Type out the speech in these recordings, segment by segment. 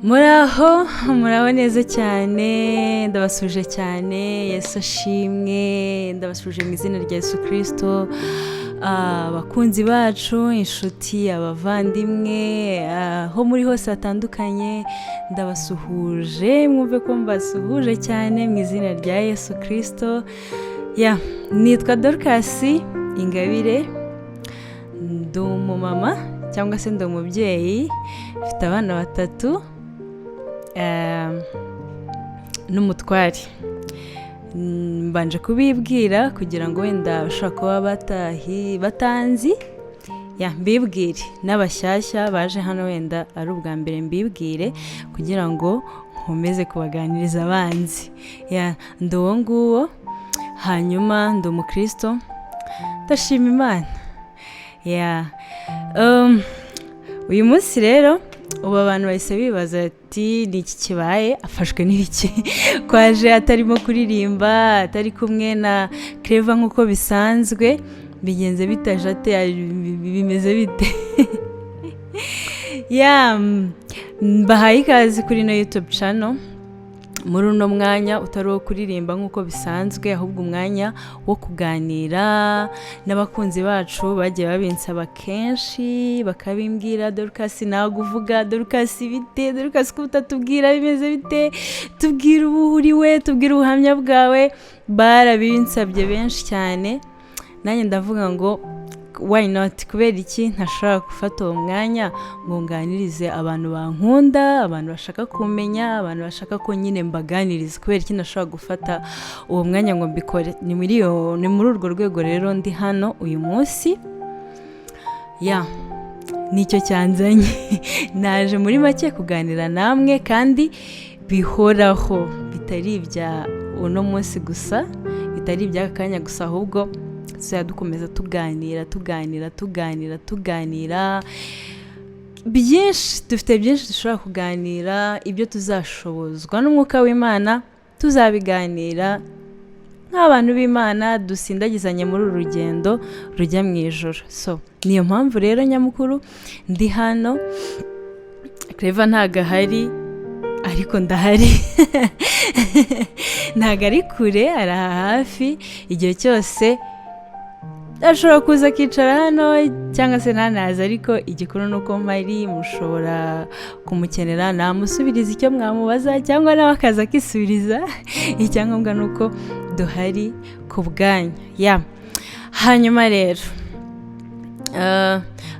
muraho neza cyane, ndabasuje cyane. Yesu ashimwe, ndabasuje mu izina rya Yesu Kristo. Abakunzi bacu, inshuti, abavandimwe, aho muri hose hatandukanye, ndabasuhuje, mwumve ko mbasuhuje cyane mu izina rya Yesu Kristo. Nitwa Dorcas Ingabire, ndi umumama cyangwa se ndi umubyeyi, mfite abana 3 n'umutware. Mbanje kubibwira kugira ngo wenda bashobora kuba batanzi, mbibwire n'abashyashya baje hano wenda ari ubwa mbere mbibwire kugira ngo nkomeze kubaganiriza abanzi. Ndi uwo nguwo, hanyuma ndi umukristo, ndashima Imana. Uyu munsi rero ubu abantu bahise bibaza ati ni iki kibaye, afashwe n'ibiki kwaje atarimo kuririmba, atari kumwe na Clever nk'uko bisanzwe, bigenze bitajate, bimeze bite? Mbahaye ikaze kuri no YouTube channel, muri uno mwanya utari uwo kuririmba nk'uko bisanzwe, ahubwo umwanya wo kuganira n'abakunzi bacu bagiye babinsaba kenshi, bakabimbwira Dorcas ntabwo uvuga, Dorcas bite, Dorcas ko utatubwira bimeze bite, tubwira ubu uriwe, tubwira ubuhamya bwawe. Barabinsabye benshi cyane, nanjye ndavuga ngo why not, kubera iki ntashobora gufata uwo mwanya ngo nganirize abantu bankunda, abantu bashaka kumenya, abantu bashaka ko nyine mbaganiriza, kubera iki ntashobora gufata uwo mwanya ngo mbikore. Ni muri urwo rwego rero ndi hano uyu munsi. Nicyo cyanzanye. Naje muri make kuganira namwe kandi bihoraho, bitari ibya uno munsi gusa, bitari iby'aka kanya gusa, ahubwo dukomeza tuganira byinshi. Dufite byinshi dushobora kuganira, ibyo tuzashobozwa n'umwuka w'Imana tuzabiganira nk'abantu b'Imana, dusindagizanye muri uru rugendo rujya mu ijoro. Niyo mpamvu rero nyamukuru ndi hano. Clever ntago ahari ariko ndahari. Ntago ari kure, ari hafi, igihe cyose ashobora kuza akicara hano cyangwa se ntanaza, ariko igikuru nuko mpari, mushobora kumukenera, namusubiriza icyo mwamubaza cyangwa nawe akaza akisubiriza. Icyangombwa nuko duhari ku bwanyu. Hanyuma rero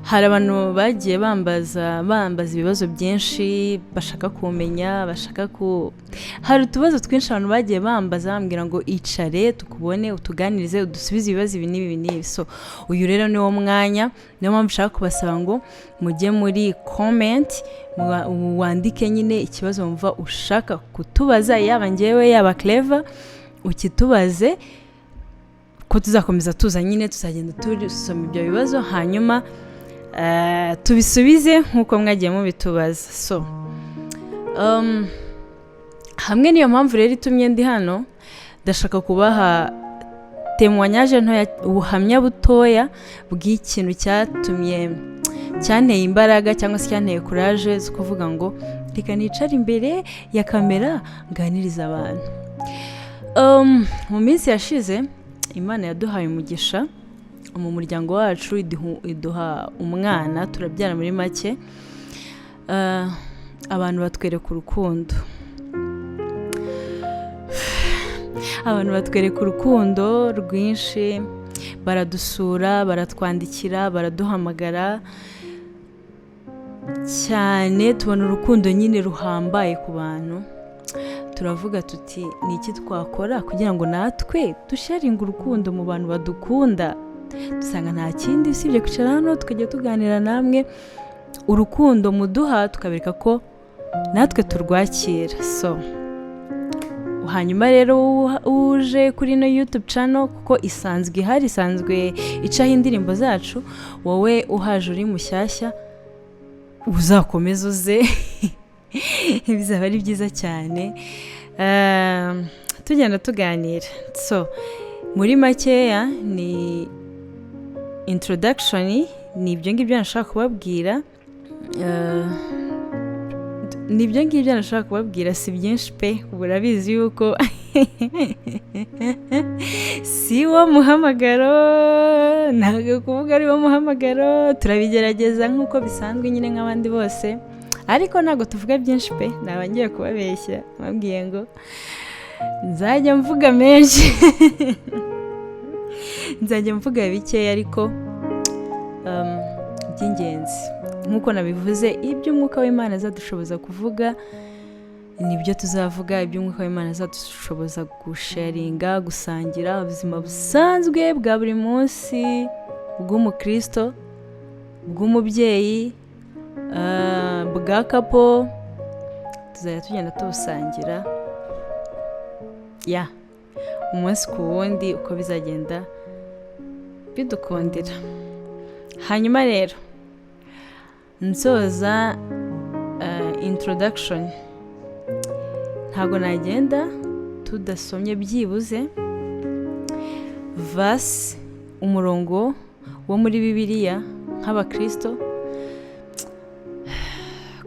hari abantu bagiye bambaza ibibazo byinshi, bashaka kumenya, hari utubazo twinshi abantu bagiye bambaza, bambwira ngo icare tukubone, utuganirize, udusubize ibibazo ibi n'ibi. Uyu rero ni wo mwanya, niyo mpamvu ushaka kubasaba ngo mujye muri comment, wandike nyine ikibazo wumva ushaka kutubaza, yaba njyewe yaba Clever, ukitubaze ko tuzakomeza tuza nyine, tuzagenda dusoma ibyo bibazo, hanyuma tubisubize nk'uko mwagiye mubitubaza. Hamwe niyo mpamvu rero itumye ndi hano, ndashaka kubaha témoignage ntoya, ubuhamya butoya bw'ikintu cyanteye imbaraga cyangwa se cyanteye courage zo kuvuga ngo reka nicare imbere ya kamera nganiriza abantu. Mu minsi yashize Imana yaduhaye umugisha mu muryango wacu, iduha umwana, turabyara muri make. Abantu batwereka urukundo, abantu batwereka urukundo rwinshi, baradusura, baratwandikira, baraduhamagara cyane, tubona urukundo nyine ruhambaye ku bantu. Turavuga tuti ni iki twakora kugira ngo natwe dusharinga urukundo mu bantu badukunda. Dusanga nta kindi usibye kwicara hano tukajya tuganira namwe, urukundo muduha tukabereka ko natwe turwakira. Hanyuma rero uje kuri no YouTube channel, kuko isanzwe ihari, isanzwe icaho indirimbo zacu, wowe uhaje uri mushyashya uzakomeza uze. Bizaba ari byiza cyane, tugenda tuganira. Muri makeya ni introduction, ni ibyo ngibyo nashaka kubabwira. nibyo ngibyo nashaka kubabwira, si byinshi pe, urabizi yuko si wo muhamagaro, ntabwo kuvuga ari wo muhamagaro, turabigerageza nk'uko bisanzwe nyine nk'abandi bose, ariko ntabwo tuvuga byinshi pe, naba ngiye kubabeshya babwiye ngo nzajya mvuga menshi nzajya mvuga bikeya ariko by'ingenzi nk'uko nabivuze. Iby'umwuka w'Imana azadushoboza kuvuga nibyo tuzavuga, iby'umwuka w'Imana azadushoboza gusharinga, gusangira ubuzima busanzwe bwa buri munsi bw'umukristo, bw'umubyeyi, bwa kapo, tuzajya tugenda tubusangira umunsi ku wundi uko bizagenda bidukundira. Hanyuma rero nsoza introduction, ntabwo nagenda tudasomye byibuze verse, umurongo wo muri Bibiliya nk'abakristo,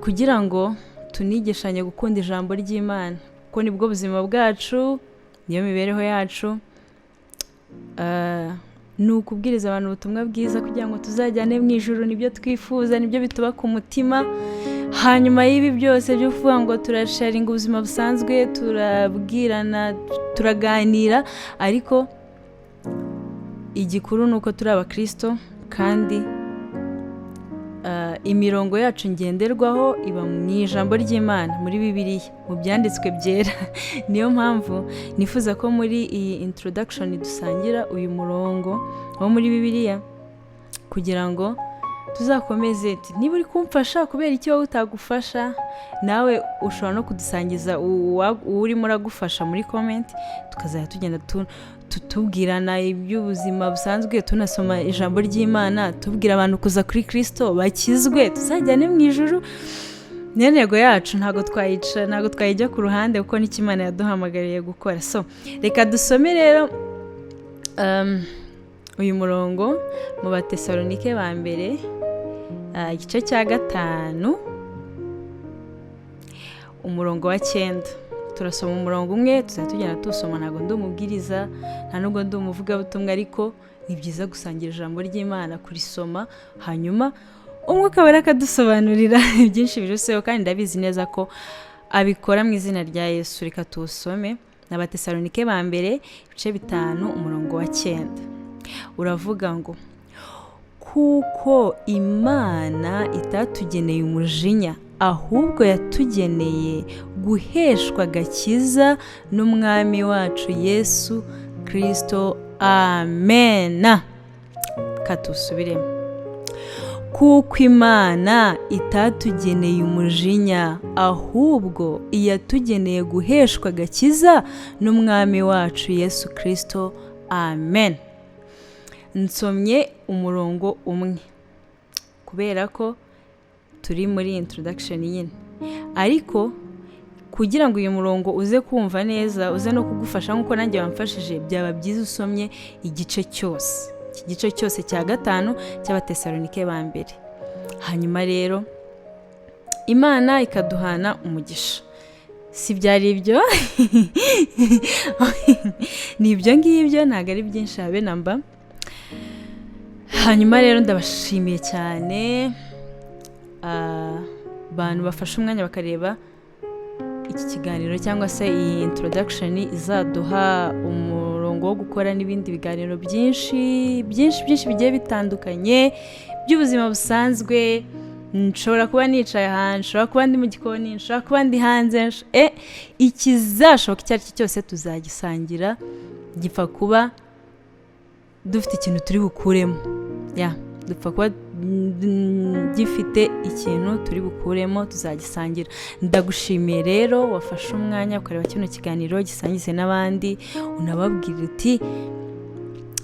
kugira ngo tunigishanye gukunda ijambo ry'Imana, kuko nibwo buzima bwacu, niyo mibereho yacu. Ni ukubwiriza abantu ubutumwa bwiza kugira ngo tuzajyane mu ijuru, nibyo twifuza, nibyo bituba ku mutima. Hanyuma y'ibi byose byo kuvuga ngo turasharinga ubuzima busanzwe, turabwirana, turaganira, ariko igikuru ni uko turi abakristo, kandi imirongo yacu ngenderwaho iba mu ijambo ry'Imana, muri Bibiliya, mu byanditswe byera. Niyo mpamvu nifuza ko muri iyi introduction dusangira uyu murongo wo muri Bibiliya, kugira ngo tuzakomeze. Niba uri kumfasha, kubera iki wowe utagufasha, nawe ushobora no kudusangiza urimo uragufasha muri comment, tukazajya tugenda tubwirana iby'ubuzima busanzwe, tunasoma ijambo ry'Imana, tubwira abantu kuza kuri Kristo bakizwe, tuzajyane mu ijuru. Niyo ntego yacu, ntabwo twayijya ku ruhande, kuko n'icyo Imana yaduhamagariye gukora. So reka dusome rero uyu murongo mu Batesalonike ba mbere, igice cya 5, umurongo wa 9. Turasoma umurongo umwe, tuzajya tugenda tusoma. Ntabwo ndi umubwiriza, nta nubwo ndi umuvugabutumwa, ariko ni byiza gusangira ijambo ry'Imana, kurisoma, hanyuma Umwuka Wera akadusobanurira byinshi biruseho, kandi ndabizi neza ko abikora mu izina rya Yesu. Reka tuwusome. N'Abatesalonike ba mbere, ibice 5, umurongo wa 9. Uravuga ngo, kuko Imana itatugeneye umujinya, ahubwo yatugeneye guheshwa agakiza n'Umwami wacu Yesu Kristo. Amen. Katusubiremo. Kuko Imana itatugeneye umujinya, ahubwo yatugeneye guheshwa agakiza n'Umwami wacu Yesu Kristo. Amen. Nsomye umurongo umwe kubera ko turi muri introduction nyine, ariko kugira ngo uyu murongo uze kumva neza, uze no kugufasha nk'uko nanjye wamfashije, byaba byiza usomye igice cyose, iki gice cyose cya 5 cy'Abatesalonike ba mbere. Hanyuma rero Imana ikaduhana umugisha. Si byari ibyo? Ni ibyo ngibyo, ntabwo ari byinshi habe namba. Hanyuma rero ndabashimiye cyane abantu bafashe umwanya bakareba iki kiganiro, cyangwa se iyi introduction izaduha umurongo wo gukora n'ibindi biganiro byinshi bigiye bitandukanye by'ubuzima busanzwe. Nshobora kuba nicaye ahantu, nshobora kuba ndi mu gikoni, nshobora kuba ndi hanze, ikizashoboka icyo ari cyo cyose tuzagisangira. Gipfa kuba dufite ikintu turi bukuremo, dupfa kuba gifite ikintu turi bukuremo, tuzagisangira. Ndagushimiye rero wafashe umwanya ukareba kino kiganiro, gisangize n'abandi, unababwira uti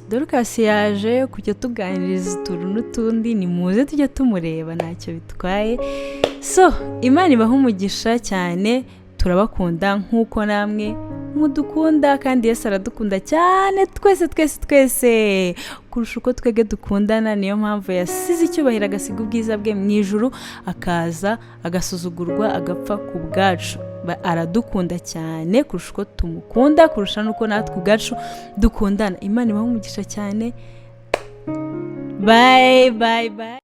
Dorcas yaje kujya tuganiriza utuntu n'utundi, ni muze tujya tumureba, ntacyo bitwaye. So Imana ibaha umugisha cyane, turabakunda nk'uko namwe mudukunda, kandi Yesu aradukunda cyane, twese kurusha uko twege dukundana. Niyo mpamvu yasize icyubahiro agasiga ubwiza bwe mu ijuru akaza agasuzugurwa agapfa ku bwacu. Aradukunda cyane kurusha uko tumukunda, kurusha nuko natwe ubwacu dukundana. Imana ibahe umugisha cyane. Bye bye bye.